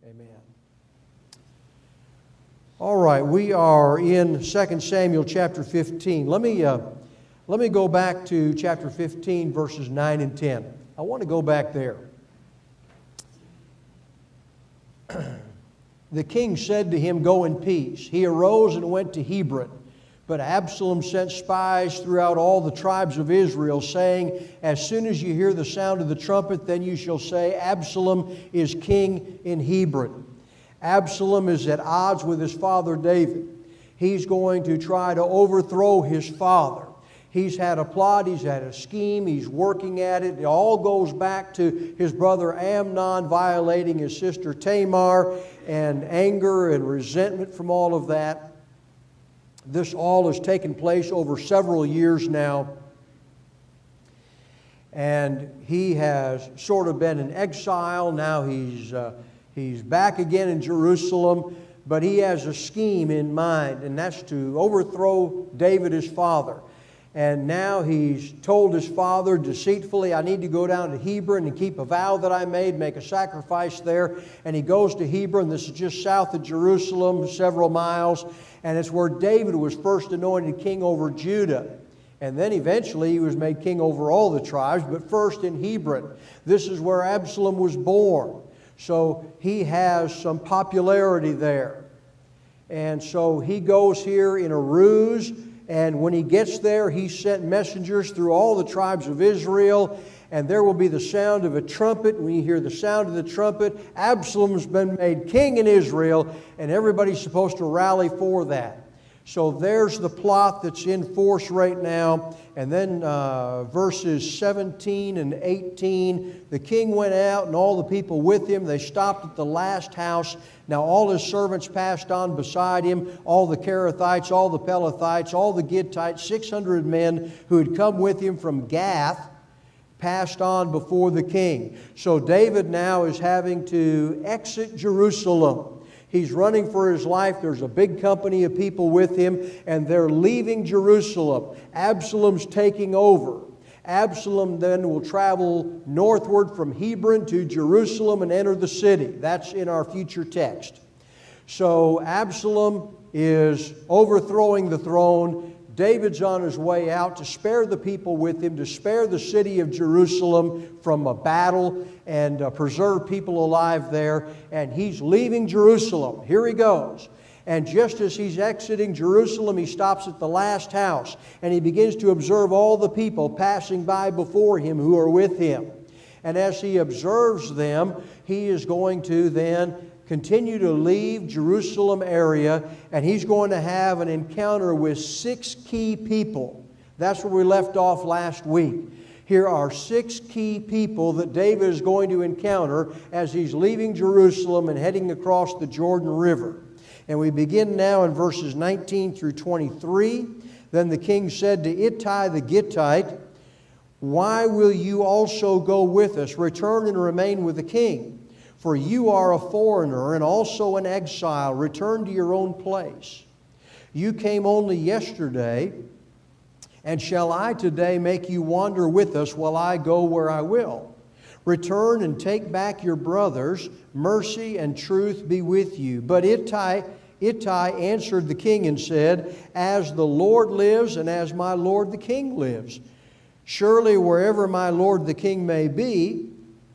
Amen. All right, we are in 2 Samuel chapter 15. Let me go back to chapter 15, verses 9 and 10. I want to go back there. The king said to him, "Go in peace." He arose and went to Hebron. But Absalom sent spies throughout all the tribes of Israel, saying, "As soon as you hear the sound of the trumpet, then you shall say, 'Absalom is king in Hebron.'" Absalom is at odds with his father David. He's going to try to overthrow his father. He's had a plot, he's had a scheme, he's working at it. It all goes back to his brother Amnon violating his sister Tamar, and anger and resentment from all of that. This all has taken place over several years now. And he has sort of been in exile. Now he's back again in Jerusalem. But he has a scheme in mind, and that's to overthrow David, his father. And now he's told his father deceitfully, "I need to go down to Hebron and keep a vow that I made, make a sacrifice there." And he goes to Hebron. This is just south of Jerusalem, several miles. And it's where David was first anointed king over Judah. And then eventually he was made king over all the tribes, but first in Hebron. This is where Absalom was born. So he has some popularity there. And so he goes here in a ruse. And when he gets there, he sent messengers through all the tribes of Israel. And there will be the sound of a trumpet. When you hear the sound of the trumpet, Absalom's been made king in Israel. And everybody's supposed to rally for that. So there's the plot that's in force right now. And then verses 17 and 18. The king went out and all the people with him. They stopped at the last house. Now all his servants passed on beside him. All the Kerethites, all the Pelethites, all the Gittites, 600 men who had come with him from Gath, passed on before the king. So David now is having to exit Jerusalem. He's running for his life. There's a big company of people with him, and they're leaving Jerusalem. Absalom's taking over. Absalom then will travel northward from Hebron to Jerusalem and enter the city. That's in our future text. So Absalom is overthrowing the throne. David's on his way out to spare the people with him, to spare the city of Jerusalem from a battle and preserve people alive there. And he's leaving Jerusalem. Here he goes. And just as he's exiting Jerusalem, he stops at the last house. And he begins to observe all the people passing by before him who are with him. And as he observes them, he is going to then continue to leave Jerusalem area, and he's going to have an encounter with 6 key people. That's where we left off last week. Here are 6 key people that David is going to encounter as he's leaving Jerusalem and heading across the Jordan River. And we begin now in verses 19 through 23. Then the king said to Ittai the Gittite, "Why will you also go with us? Return and remain with the king. For you are a foreigner and also an exile. Return to your own place. You came only yesterday, and shall I today make you wander with us while I go where I will? Return and take back your brothers. Mercy and truth be with you." But Ittai answered the king and said, "As the Lord lives and as my lord the king lives, surely wherever my lord the king may be,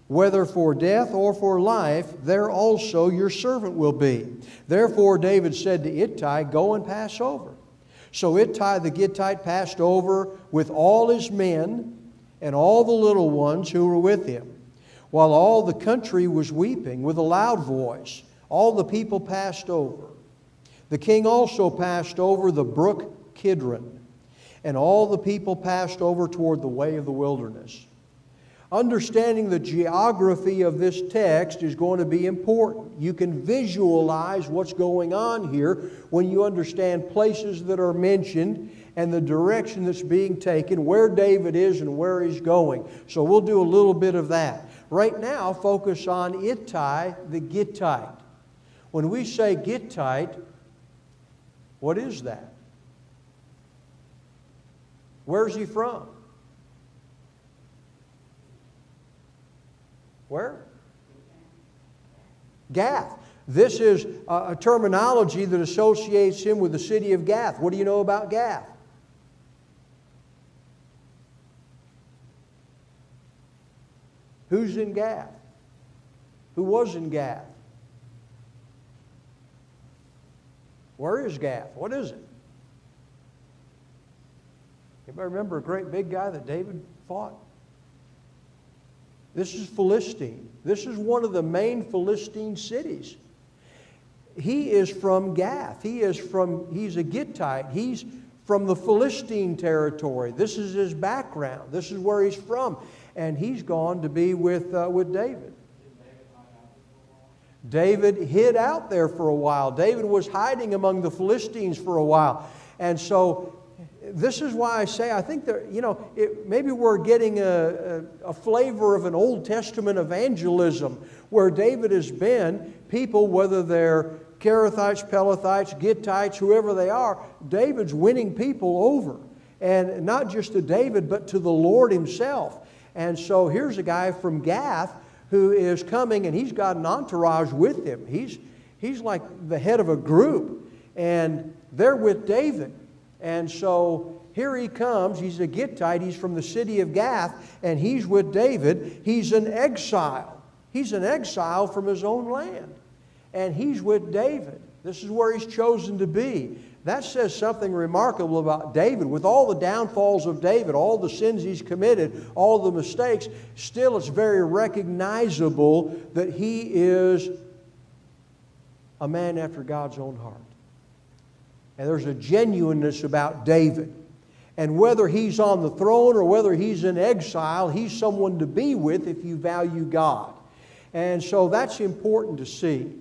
whether for death or for life, there also your servant will be." Therefore David said to Ittai, "Go and pass over." So Ittai the Gittite passed over with all his men and all the little ones who were with him. While all the country was weeping with a loud voice, all the people passed over. The king also passed over the brook Kidron, and all the people passed over toward the way of the wilderness. Understanding the geography of this text is going to be important. You can visualize what's going on here when you understand places that are mentioned and the direction that's being taken, where David is and where he's going. So we'll do a little bit of that. Right now, focus on Ittai the Gittite. When we say Gittite, what is that? Where's he from? Where? Gath. This is a terminology that associates him with the city of Gath. What do you know about Gath? Who's in Gath? Who was in Gath? Where is Gath? What is it? Anybody remember a great big guy that David fought? This is Philistine. This is one of the main Philistine cities. He is from Gath. He's a Gittite. He's from the Philistine territory. This is his background. This is where he's from. And he's gone to be with David. David hid out there for a while. David was hiding among the Philistines for a while. And so this is why I say I think that, maybe we're getting a flavor of an Old Testament evangelism where David has been. People, whether they're Kerethites, Pelethites, Gittites, whoever they are, David's winning people over. And not just to David, but to the Lord himself. And so here's a guy from Gath who is coming, and he's got an entourage with him. He's like the head of a group, and they're with David. And so here he comes. He's a Gittite. He's from the city of Gath, and he's with David. He's an exile. He's an exile from his own land, and he's with David. This is where he's chosen to be. That says something remarkable about David. With all the downfalls of David, all the sins he's committed, all the mistakes, still it's very recognizable that he is a man after God's own heart. And there's a genuineness about David. And whether he's on the throne or whether he's in exile, he's someone to be with if you value God. And so that's important to see.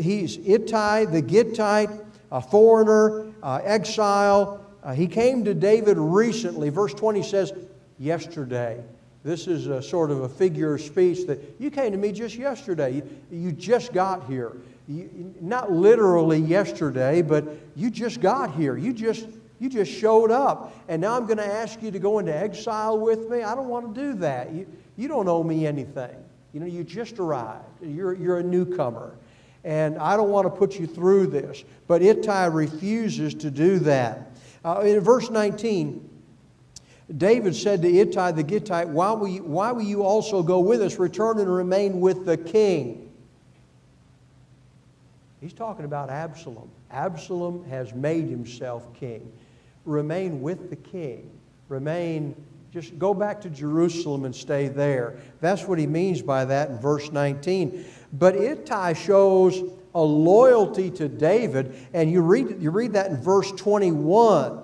He's Ittai the Gittite, a foreigner, exile. He came to David recently. Verse 20 says, yesterday. This is a sort of a figure of speech that you came to me just yesterday. You just got here. Not literally yesterday, but you just got here. You just showed up. And now I'm going to ask you to go into exile with me. I don't want to do that. You don't owe me anything. You just arrived. You're a newcomer. And I don't want to put you through this. But Ittai refuses to do that. In verse 19, David said to Ittai the Gittite, why will you also go with us? Return and remain with the king. He's talking about Absalom. Absalom has made himself king. Remain with the king. Just go back to Jerusalem and stay there. That's what he means by that in verse 19. But Ittai shows a loyalty to David, and you read that in verse 21.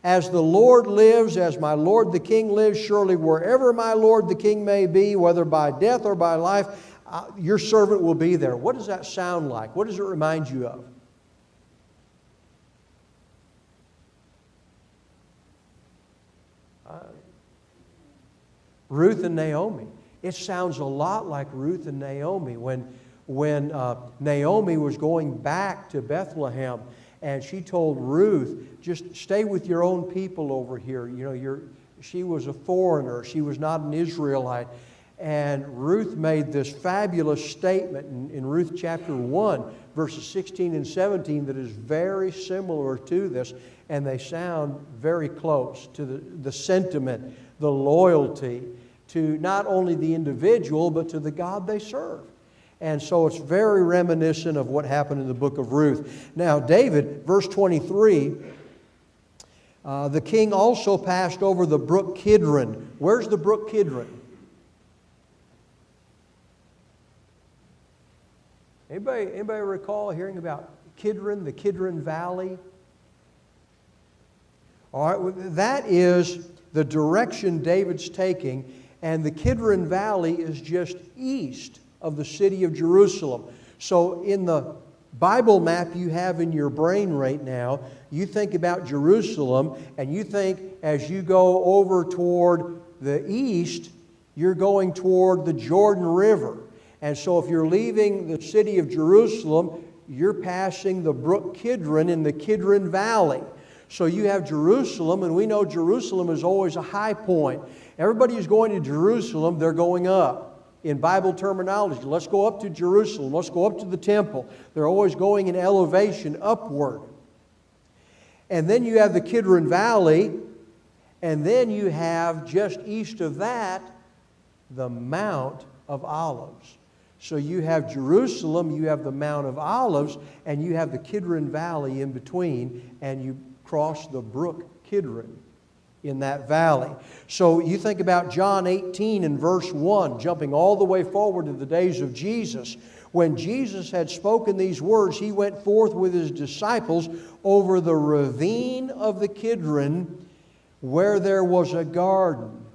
As the Lord lives, as my Lord the King lives, surely wherever my Lord the King may be, whether by death or by life, your servant will be there. What does that sound like? What does it remind you of? Ruth and Naomi. It sounds a lot like Ruth and Naomi when Naomi was going back to Bethlehem, and she told Ruth, just stay with your own people over here. She was a foreigner. She was not an Israelite. And Ruth made this fabulous statement in Ruth chapter 1, verses 16 and 17 that is very similar to this, and they sound very close to the sentiment, the loyalty to not only the individual, but to the God they serve. And so it's very reminiscent of what happened in the book of Ruth. Now, David, verse 23, the king also passed over the brook Kidron. Where's the brook Kidron? Anybody recall hearing about Kidron, the Kidron Valley? All right, well, that is the direction David's taking, and the Kidron Valley is just east of the city of Jerusalem. So in the Bible map you have in your brain right now, you think about Jerusalem, and you think as you go over toward the east, you're going toward the Jordan River. And so if you're leaving the city of Jerusalem, you're passing the brook Kidron in the Kidron Valley. So you have Jerusalem, and we know Jerusalem is always a high point. Everybody who's going to Jerusalem, they're going up. in Bible terminology. Let's go up to Jerusalem. Let's go up to the temple. They're always going in elevation upward. And then you have the Kidron Valley. And then you have just east of that, the Mount of Olives. So you have Jerusalem, you have the Mount of Olives, and you have the Kidron Valley in between, and you cross the brook Kidron in that valley. So you think about John 18 and verse 1, jumping all the way forward to the days of Jesus. When Jesus had spoken these words, he went forth with his disciples over the ravine of the Kidron, where there was a garden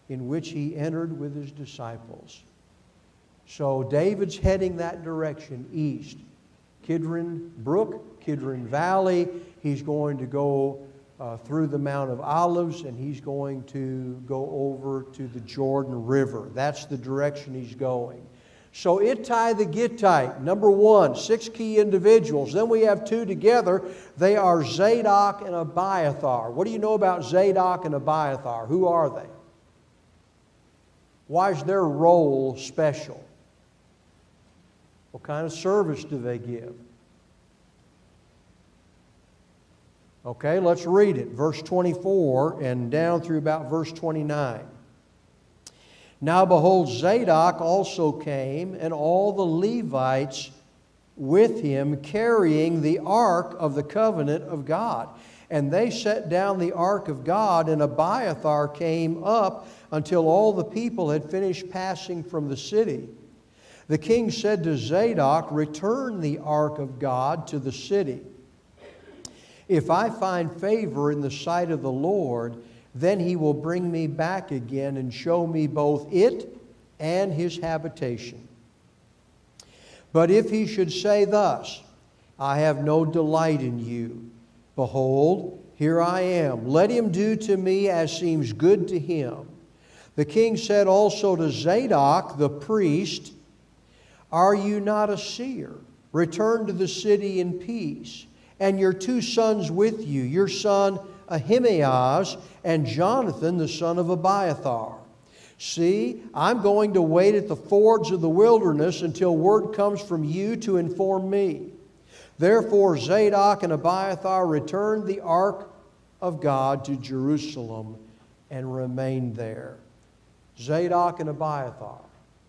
in which he entered with his disciples. So David's heading that direction, east. Kidron Brook, Kidron Valley. He's going to go through the Mount of Olives, and he's going to go over to the Jordan River. That's the direction he's going. So Ittai the Gittite, number 1, 6 key individuals. Then we have 2 together. They are Zadok and Abiathar. What do you know about Zadok and Abiathar? Who are they? Why is their role special? What kind of service do they give? Okay, let's read it. Verse 24 and down through about verse 29. Now behold, Zadok also came, and all the Levites with him, carrying the ark of the covenant of God. And they set down the ark of God, and Abiathar came up until all the people had finished passing from the city. The king said to Zadok, return the ark of God to the city. If I find favor in the sight of the Lord, then he will bring me back again and show me both it and his habitation. But if he should say thus, I have no delight in you, behold, here I am. Let him do to me as seems good to him. The king said also to Zadok the priest, are you not a seer? Return to the city in peace, and your 2 sons with you, your son Ahimaaz and Jonathan, the son of Abiathar. See, I'm going to wait at the fords of the wilderness until word comes from you to inform me. Therefore Zadok and Abiathar returned the ark of God to Jerusalem and remained there. Zadok and Abiathar,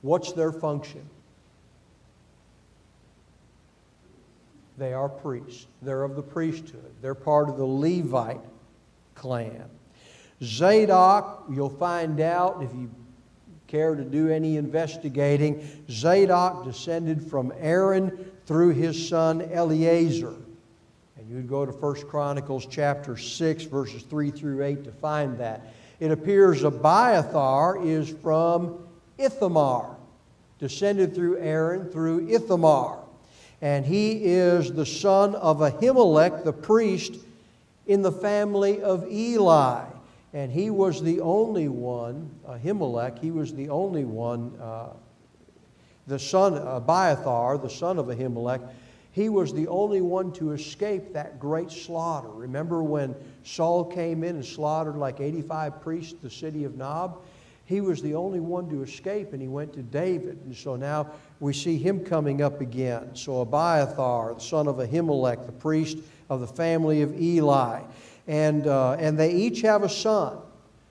what's their function? They are priests. They're of the priesthood. They're part of the Levite clan. Zadok, you'll find out if you care to do any investigating, Zadok descended from Aaron through his son Eleazar. And you'd go to 1 Chronicles chapter 6, verses 3 through 8 to find that. It appears Abiathar is from Ithamar, descended through Aaron through Ithamar. And he is the son of Ahimelech, the priest, in the family of Eli. And he was the only one, Ahimelech, he was the only one, the son, Abiathar, the son of Ahimelech, he was the only one to escape that great slaughter. Remember when Saul came in and slaughtered like 85 priests the city of Nob? He was the only one to escape, and he went to David. And so now we see him coming up again. So Abiathar, the son of Ahimelech, the priest of the family of Eli. And they each have a son.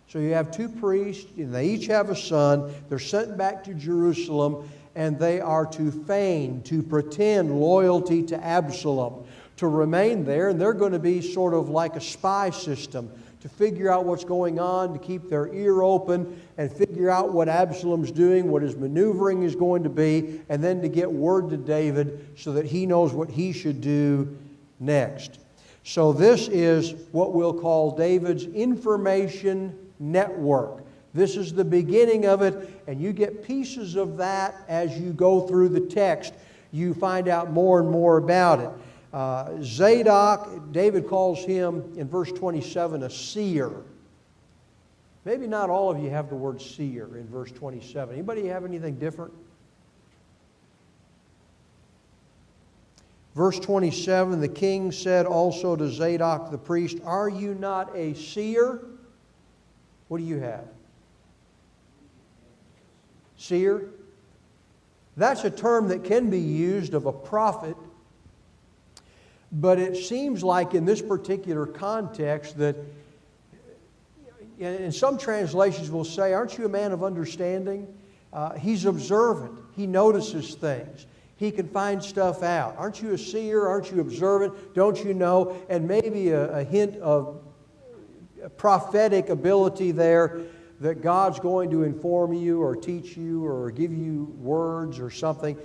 So you have 2 priests, and they each have a son. They're sent back to Jerusalem, and they are to feign, to pretend loyalty to Absalom, to remain there. And they're going to be sort of like a spy system, to figure out what's going on, to keep their ear open and figure out what Absalom's doing, what his maneuvering is going to be, and then to get word to David so that he knows what he should do next. So this is what we'll call David's information network. This is the beginning of it, and you get pieces of that as you go through the text. You find out more and more about it. Zadok, David calls him in verse 27 a seer. Maybe not all of you have the word seer in verse 27. Anybody have anything different? Verse 27, the king said also to Zadok the priest, are you not a seer? What do you have? Seer. That's a term that can be used of a prophet, but it seems like in this particular context that, and some translations will say, aren't you a man of understanding? He's observant. He notices things. He can find stuff out. Aren't you a seer? Aren't you observant? Don't you know? And maybe a hint of prophetic ability there that God's going to inform you or teach you or give you words or something.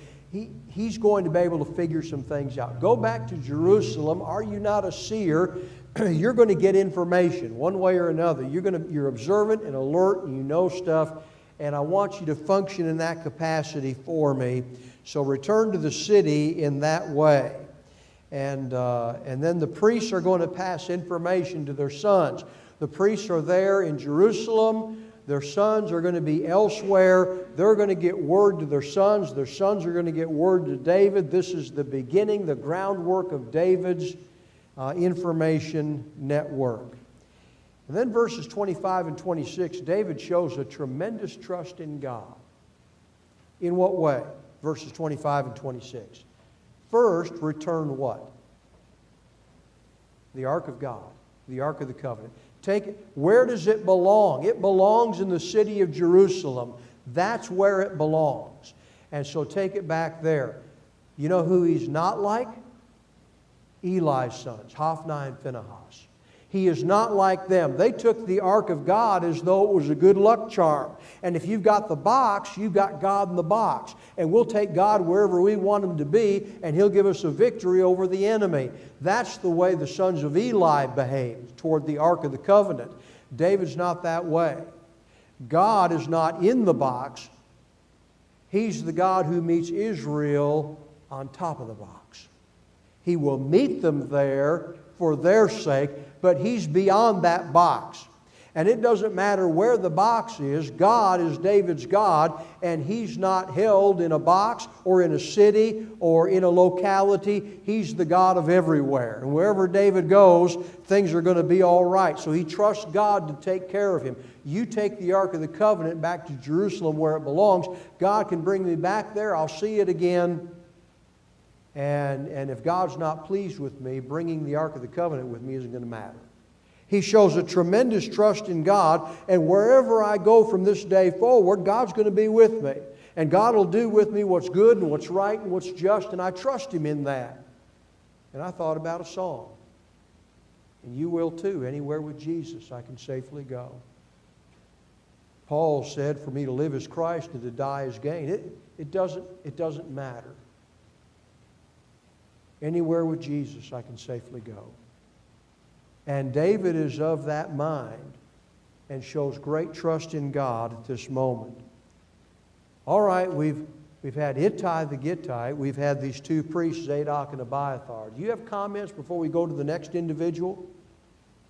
He's going to be able to figure some things out. Go back to Jerusalem. Are you not a seer? You're going to get information one way or another. You're observant and alert and you know stuff. And I want you to function in that capacity for me. So return to the city in that way. And then the priests are going to pass information to their sons. The priests are there in Jerusalem. Their sons are going to be elsewhere. They're going to get word to their sons. Their sons are going to get word to David. This is the beginning, the groundwork of David's information network. And then verses 25 and 26, David shows a tremendous trust in God. In what way? Verses 25 and 26. First, return what? The Ark of God, the Ark of the Covenant. Take it. Where does it belong? It belongs in the city of Jerusalem. That's where it belongs. And so take it back there. You know who he's not like? Eli's sons, Hophni and Phinehas. He is not like them. They took the Ark of God as though it was a good luck charm. And if you've got the box, you've got God in the box. And we'll take God wherever we want Him to be, and He'll give us a victory over the enemy. That's the way the sons of Eli behaved toward the Ark of the Covenant. David's not that way. God is not in the box. He's the God who meets Israel on top of the box. He will meet them there for their sake, but He's beyond that box. And it doesn't matter where the box is. God is David's God, and He's not held in a box or in a city or in a locality. He's the God of everywhere. And wherever David goes, things are going to be all right. So he trusts God to take care of him. You take the Ark of the Covenant back to Jerusalem where it belongs. God can bring me back there. I'll see it again. And if God's not pleased with me, bringing the Ark of the Covenant with me isn't going to matter. He shows a tremendous trust in God, and wherever I go from this day forward, God's going to be with me. And God will do with me what's good and what's right and what's just, and I trust Him in that. And I thought about a song. And you will too. Anywhere with Jesus I can safely go. Paul said, for me to live is Christ and to die is gain. It doesn't matter. Anywhere with Jesus I can safely go. And David is of that mind and shows great trust in God at this moment. All right, we've had Ittai the Gittite. We've had these two priests, Zadok and Abiathar. Do you have comments before we go to the next individual?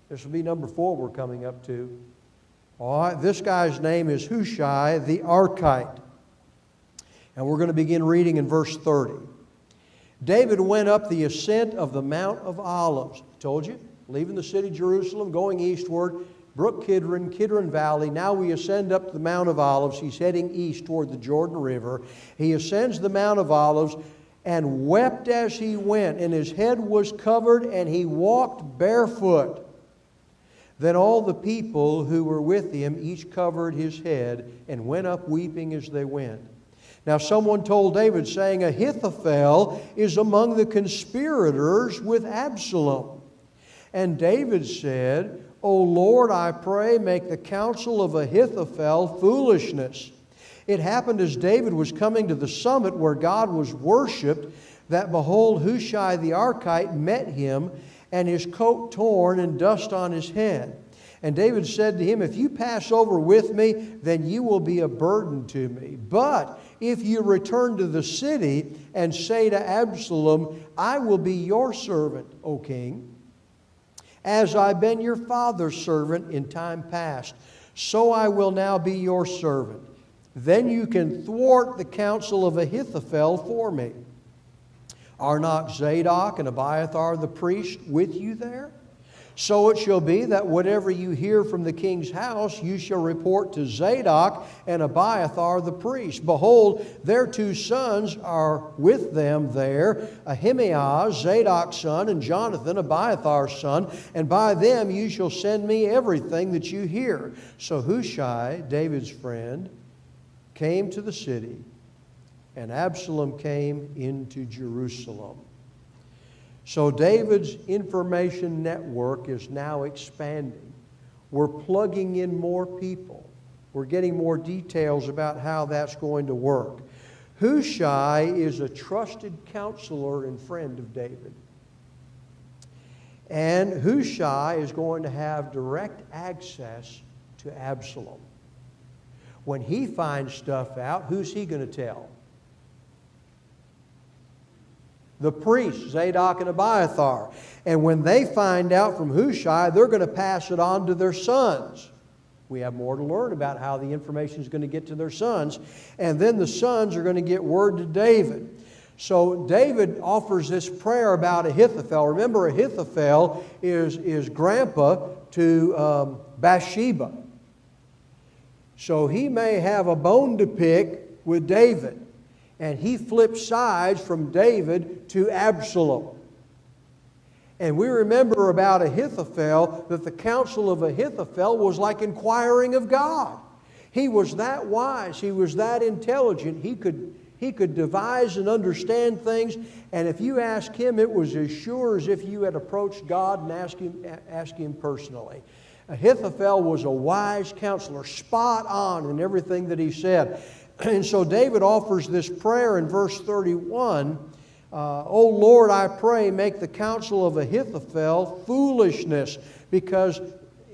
This will be number 4 we're coming up to. All right, this guy's name is Shimei the Archite. And we're going to begin reading in verse 30. David went up the ascent of the Mount of Olives. I told you, leaving the city of Jerusalem, going eastward, Brook Kidron Valley. Now we ascend up the Mount of Olives. He's heading east toward the Jordan River. He ascends the Mount of Olives and wept as he went, and his head was covered, and he walked barefoot. Then all the people who were with him each covered his head and went up weeping as they went. Now someone told David, saying, Ahithophel is among the conspirators with Absalom. And David said, O Lord, I pray, make the counsel of Ahithophel foolishness. It happened as David was coming to the summit where God was worshipped, that behold, Shimei the Archite met him, and his coat torn and dust on his head. And David said to him, If you pass over with me, then you will be a burden to me. But if you return to the city and say to Absalom, I will be your servant, O king, as I've been your father's servant in time past, so I will now be your servant. Then you can thwart the counsel of Ahithophel for me. Are not Zadok and Abiathar the priest with you there? So it shall be that whatever you hear from the king's house, you shall report to Zadok and Abiathar the priest. Behold, their 2 sons are with them there, Ahimaaz, Zadok's son, and Jonathan, Abiathar's son, and by them you shall send me everything that you hear. So Hushai, David's friend, came to the city, and Absalom came into Jerusalem. So David's information network is now expanding. We're plugging in more people. We're getting more details about how that's going to work. Hushai is a trusted counselor and friend of David. And Hushai is going to have direct access to Absalom. When he finds stuff out, who's he going to tell? The priests, Zadok and Abiathar. And when they find out from Hushai, they're going to pass it on to their sons. We have more to learn about how the information is going to get to their sons. And then the sons are going to get word to David. So David offers this prayer about Ahithophel. Remember, Ahithophel is grandpa to Bathsheba. So he may have a bone to pick with David. And he flips sides from David to Absalom. And we remember about Ahithophel that the counsel of Ahithophel was like inquiring of God. He was that wise. He was that intelligent. He could devise and understand things. And if you ask him, it was as sure as if you had approached God and asked him personally. Ahithophel was a wise counselor, spot on in everything that he said. And so David offers this prayer in verse 31. O Lord, I pray, make the counsel of Ahithophel foolishness, because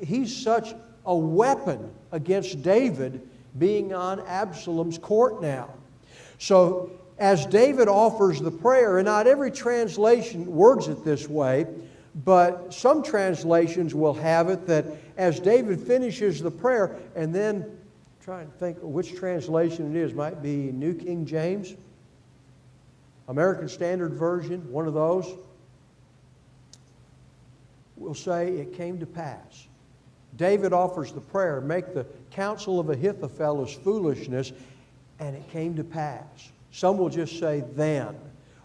he's such a weapon against David being on Absalom's court now. So as David offers the prayer, and not every translation words it this way, but some translations will have it that as David finishes the prayer, and then try and think which translation it is. Might be New King James, American Standard Version, one of those. Will say it came to pass. David offers the prayer, make the counsel of Ahithophel as foolishness, and it came to pass. Some will just say then,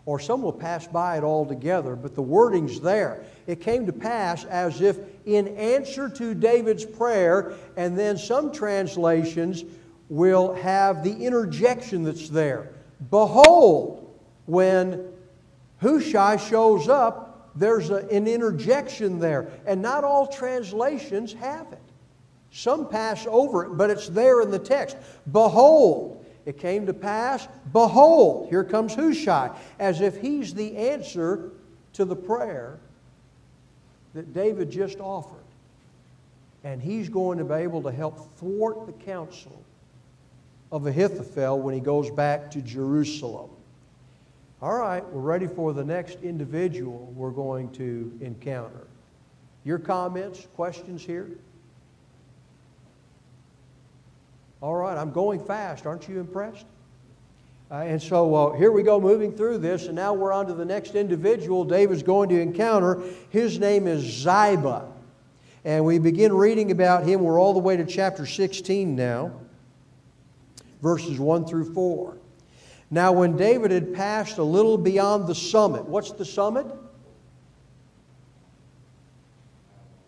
or some will pass by it altogether, but the wording's there. It came to pass as if in answer to David's prayer, and then some translations will have the interjection that's there. Behold, when Hushai shows up, there's an interjection there. And not all translations have it. Some pass over it, but it's there in the text. Behold, it came to pass, behold, here comes Hushai, as if he's the answer to the prayer that David just offered. And he's going to be able to help thwart the counsel of Ahithophel when he goes back to Jerusalem. All right, we're ready for the next individual we're going to encounter. Your comments, questions here? All right, I'm going fast. Aren't you impressed? And so here we go, moving through this, and now we're on to the next individual David's going to encounter. His name is Ziba. And we begin reading about him. We're all the way to chapter 16 now, verses 1 through 4. Now when David had passed a little beyond the summit. What's the summit?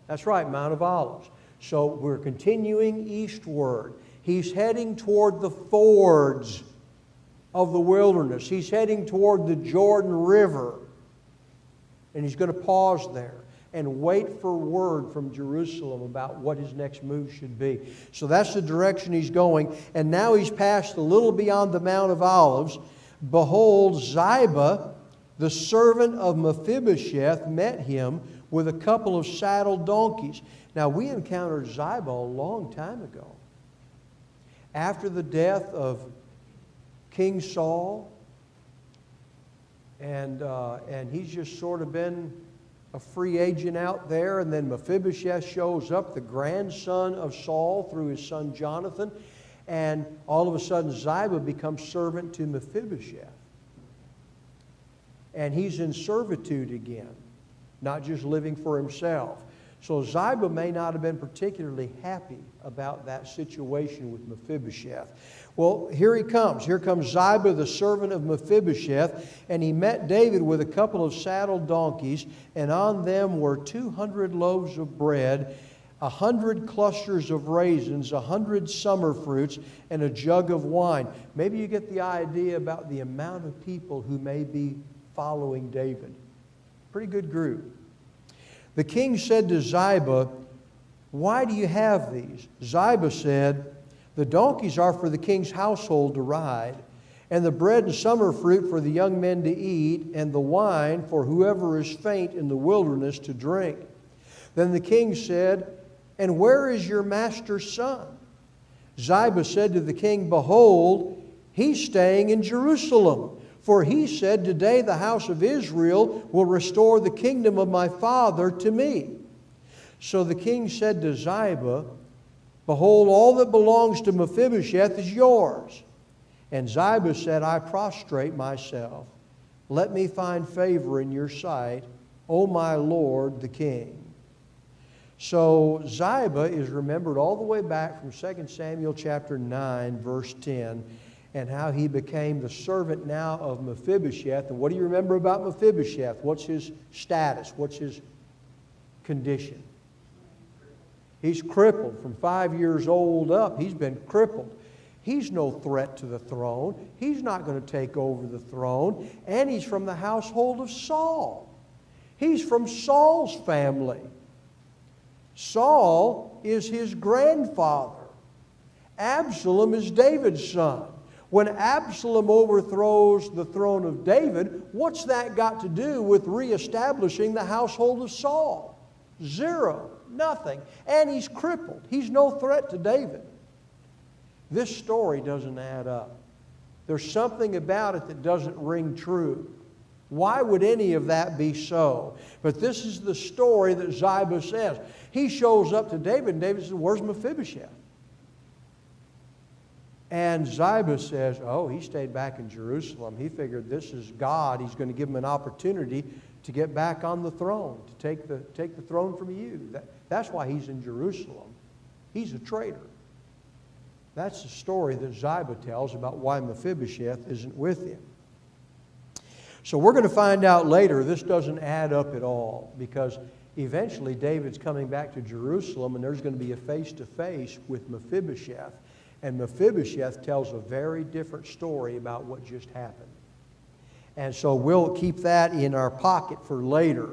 That's right, Mount of Olives. So we're continuing eastward. He's heading toward the fords of the wilderness. He's heading toward the Jordan River. And he's going to pause there and wait for word from Jerusalem about what his next move should be. So that's the direction he's going. And now he's passed a little beyond the Mount of Olives. Behold, Ziba, the servant of Mephibosheth, met him with a couple of saddled donkeys. Now, we encountered Ziba a long time ago. After the death of King Saul, and he's just sort of been a free agent out there, and then Mephibosheth shows up, the grandson of Saul, through his son Jonathan, and all of a sudden Ziba becomes servant to Mephibosheth. And he's in servitude again, not just living for himself. So Ziba may not have been particularly happy about that situation with Mephibosheth. Well, here he comes. Here comes Ziba, the servant of Mephibosheth, and he met David with a couple of saddled donkeys, and on them were 200 loaves of bread, 100 clusters of raisins, 100 summer fruits, and a jug of wine. Maybe you get the idea about the amount of people who may be following David. Pretty good group. The king said to Ziba, "Why do you have these?" Ziba said, "The donkeys are for the king's household to ride, and the bread and summer fruit for the young men to eat, and the wine for whoever is faint in the wilderness to drink." Then the king said, "And where is your master's son?" Ziba said to the king, "Behold, he's staying in Jerusalem. For he said, 'Today the house of Israel will restore the kingdom of my father to me.'" So the king said to Ziba, "Behold, all that belongs to Mephibosheth is yours." And Ziba said, "I prostrate myself. Let me find favor in your sight, O my lord the king." So Ziba is remembered all the way back from 2 Samuel chapter 9, verse 10, and how he became the servant now of Mephibosheth. And what do you remember about Mephibosheth? What's his status? What's his condition? He's crippled. From 5 years old up, he's been crippled. He's no threat to the throne. He's not going to take over the throne. And he's from the household of Saul. He's from Saul's family. Saul is his grandfather. Absalom is David's son. When Absalom overthrows the throne of David, what's that got to do with reestablishing the household of Saul? Zero. Nothing. And he's crippled. He's no threat to David. This story doesn't add up. There's something about it that doesn't ring true. Why would any of that be so? But this is the story that Ziba says. He shows up to David, and David says, "Where's Mephibosheth?" And Ziba says, "Oh, he stayed back in Jerusalem. He figured this is God. He's going to give him an opportunity to get back on the throne, to take the throne from you. That's why he's in Jerusalem. He's a traitor." That's the story that Ziba tells about why Mephibosheth isn't with him. So we're going to find out later this doesn't add up at all, because eventually David's coming back to Jerusalem, and there's going to be a face-to-face with Mephibosheth. And Mephibosheth tells a very different story about what just happened. And so we'll keep that in our pocket for later.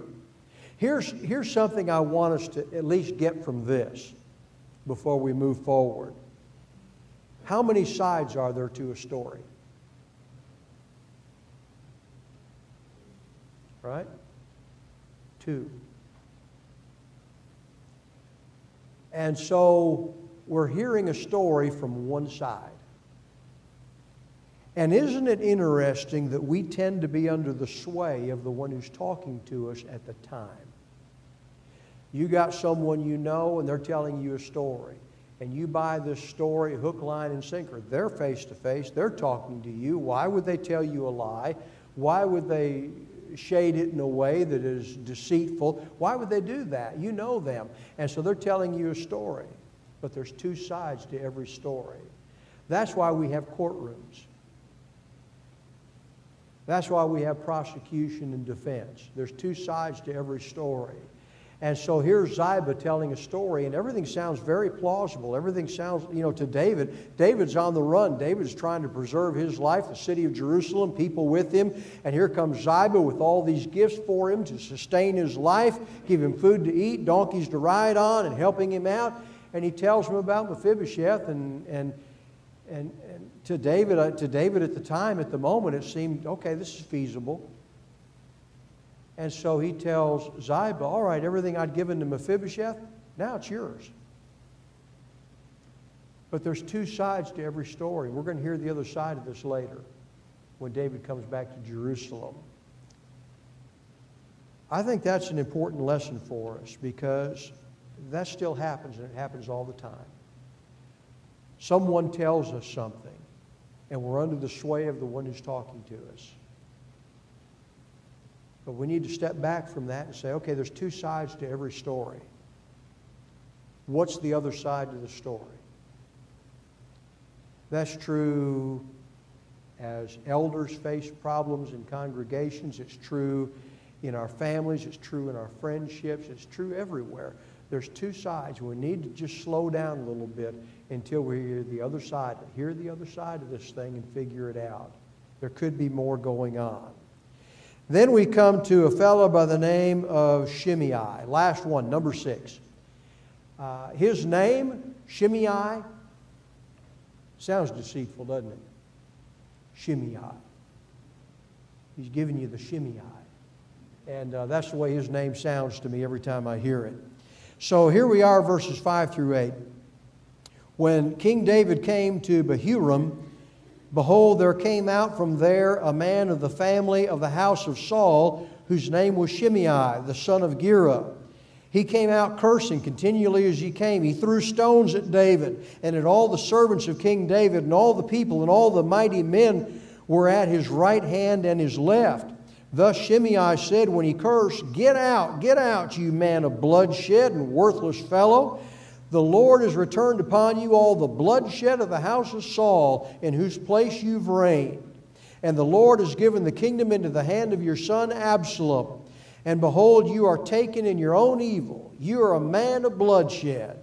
Here's something I want us to at least get from this before we move forward. How many sides are there to a story? Right? 2. And so we're hearing a story from one side. And isn't it interesting that we tend to be under the sway of the one who's talking to us at the time? You got someone you know, and they're telling you a story. And you buy this story, hook, line, and sinker. They're face to face. They're talking to you. Why would they tell you a lie? Why would they shade it in a way that is deceitful? Why would they do that? You know them. And so they're telling you a story. But there's 2 sides to every story. That's why we have courtrooms. That's why we have prosecution and defense. There's 2 sides to every story. And so here's Ziba telling a story, and everything sounds very plausible. Everything sounds, to David. David's on the run. David's trying to preserve his life, the city of Jerusalem, people with him. And here comes Ziba with all these gifts for him to sustain his life, give him food to eat, donkeys to ride on, and helping him out. And he tells him about Mephibosheth, and to David at the time, at the moment, it seemed, okay, this is feasible. And so he tells Ziba, all right, everything I'd given to Mephibosheth, now it's yours. But there's 2 sides to every story. We're going to hear the other side of this later when David comes back to Jerusalem. I think that's an important lesson for us, because that still happens, and it happens all the time. Someone tells us something, and we're under the sway of the one who's talking to us. But we need to step back from that and say, okay, there's 2 sides to every story. what's the other side to the story? That's true as elders face problems in congregations. It's true in our families. It's true in our friendships. It's true everywhere. There's two sides. We need to just slow down a little bit until we hear the other side of this thing and figure it out. There could be more going on. Then we come to a fellow by the name of Shimei. Last one, number 6. His name, Shimei, sounds deceitful, doesn't it? Shimei. He's giving you the Shimei. And that's the way his name sounds to me every time I hear it. So here we are, verses 5 through 8. When King David came to Bahurim, behold, there came out from there a man of the family of the house of Saul, whose name was Shimei, the son of Gera. He came out cursing continually as he came. He threw stones at David and at all the servants of King David, and all the people and all the mighty men were at his right hand and his left. Thus Shimei said when he cursed, get out, you man of bloodshed and worthless fellow. The Lord has returned upon you all the bloodshed of the house of Saul, in whose place you've reigned. And the Lord has given the kingdom into the hand of your son Absalom. And behold, you are taken in your own evil. You are a man of bloodshed.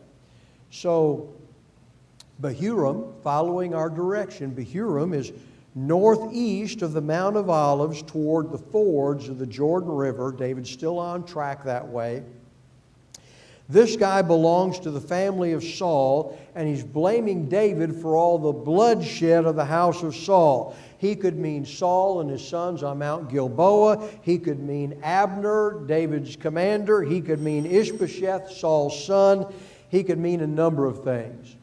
So Bahurim, following our direction, Bahurim is northeast of the Mount of Olives toward the fords of the Jordan River. David's still on track that way. This guy belongs to the family of Saul, and he's blaming David for all the bloodshed of the house of Saul. He could mean Saul and his sons on Mount Gilboa. He could mean Abner, David's commander. He could mean Ishbosheth, Saul's son. He could mean a number of things.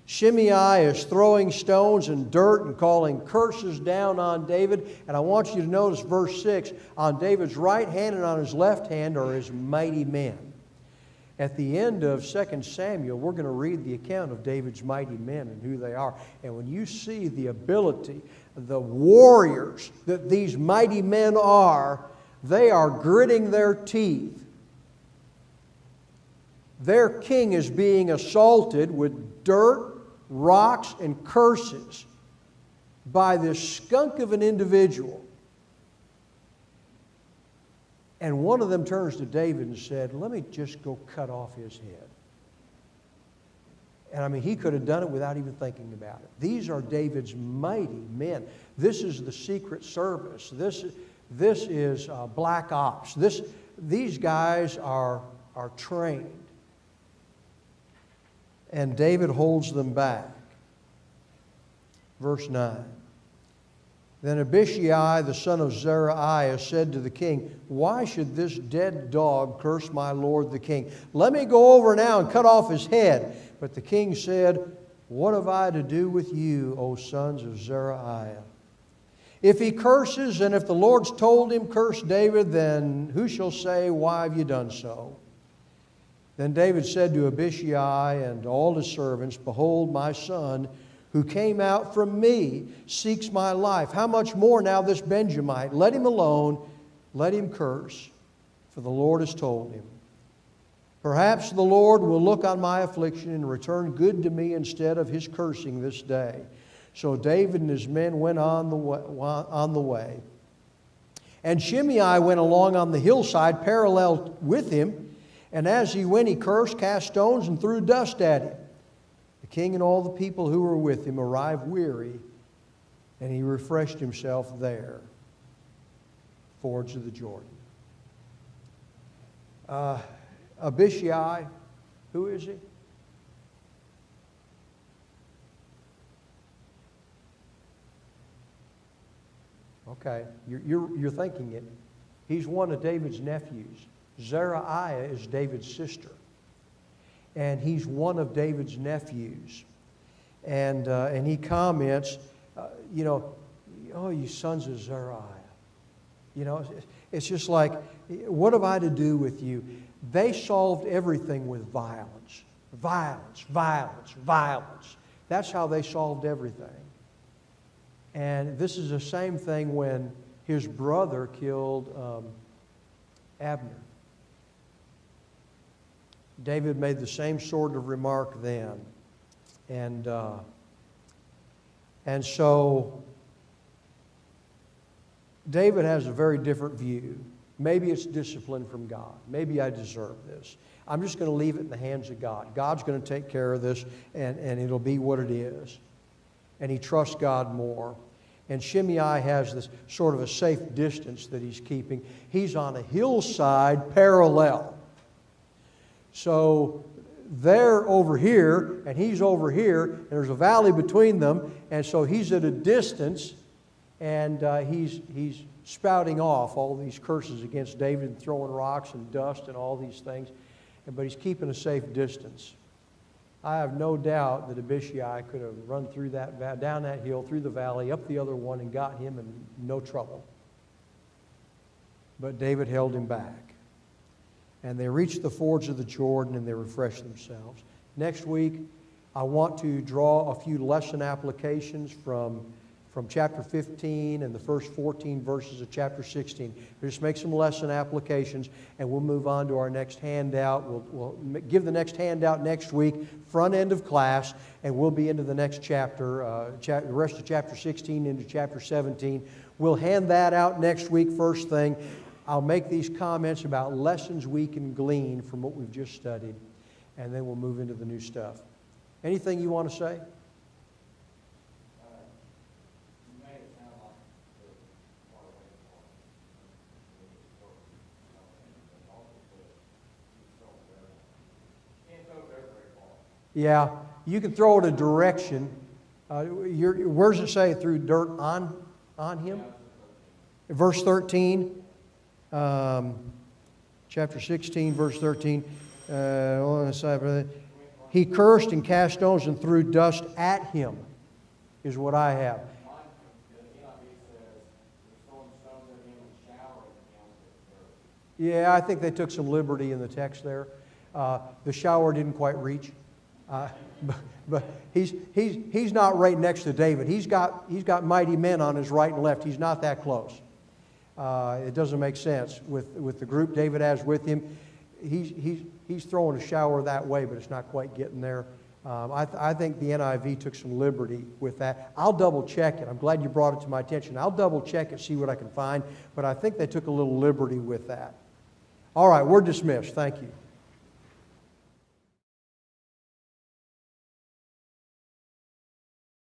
Shimei is throwing stones and dirt and calling curses down on David. And I want you to notice verse 6. On David's right hand and on his left hand are his mighty men. At the end of 2 Samuel, we're going to read the account of David's mighty men and who they are. And when you see the ability, the warriors that these mighty men are, they are gritting their teeth. Their king is being assaulted with dirt, rocks, and curses by this skunk of an individual. And one of them turns to David and said, let me just go cut off his head. And I mean, he could have done it without even thinking about it. These are David's mighty men. This is the secret service. This is black ops. These guys are trained. And David holds them back. Verse 9. Then Abishai, the son of Zeruiah, said to the king, why should this dead dog curse my lord the king? Let me go over now and cut off his head. But the king said, what have I to do with you, O sons of Zeruiah? If he curses, and if the Lord's told him, curse David, then who shall say, why have you done so? Then David said to Abishai and all his servants, behold, my son, who came out from me, seeks my life. How much more now this Benjamite? Let him alone, let him curse, for the Lord has told him. Perhaps the Lord will look on my affliction and return good to me instead of his cursing this day. So David and his men went on the way. And Shimei went along on the hillside parallel with him, and as he went, he cursed, cast stones, and threw dust at him. The king and all the people who were with him arrived weary, and he refreshed himself there, fords of the Jordan. Abishai, who is he? Okay, you're thinking it. He's one of David's nephews. Zeruiah is David's sister. And he's one of David's nephews. And he comments, oh, you sons of Zeruiah. It's just like, what have I to do with you? They solved everything with violence. Violence, violence, violence. That's how they solved everything. And this is the same thing when his brother killed Abner. David made the same sort of remark then. And so David has a very different view. Maybe it's discipline from God. Maybe I deserve this. I'm just going to leave it in the hands of God. God's going to take care of this, and it'll be what it is. And he trusts God more. And Shimei has this sort of a safe distance that he's keeping. He's on a hillside parallel. So they're over here, and he's over here, and there's a valley between them, and so he's at a distance, and he's spouting off all these curses against David and throwing rocks and dust and all these things, but he's keeping a safe distance. I have no doubt that Abishai could have run through that, down that hill, through the valley, up the other one, and got him in no trouble. But David held him back. And they reached the fords of the Jordan, and they refreshed themselves. Next week, I want to draw a few lesson applications from chapter 15 and the first 14 verses of chapter 16. We'll just make some lesson applications, and we'll move on to our next handout. We'll give the next handout next week, front end of class, and we'll be into the next chapter, the rest of chapter 16 into chapter 17. We'll hand that out next week, first thing. I'll make these comments about lessons we can glean from what we've just studied, and then we'll move into the new stuff. Anything you want to say? Yeah, you can throw it a direction. Where does it say? Threw dirt on him? Verse 13. Chapter 16, verse 13. On the side, he cursed and cast stones and threw dust at him, is what I have. Yeah, I think they took some liberty in the text there. The shower didn't quite reach. But he's not right next to David. He's got mighty men on his right and left. He's not that close. It doesn't make sense with the group David has with him. He's throwing a shower that way, but it's not quite getting there. I think the NIV took some liberty with that. I'll double check it. I'm glad you brought it to my attention. I'll double check it, see what I can find. But I think they took a little liberty with that. All right, we're dismissed. Thank you.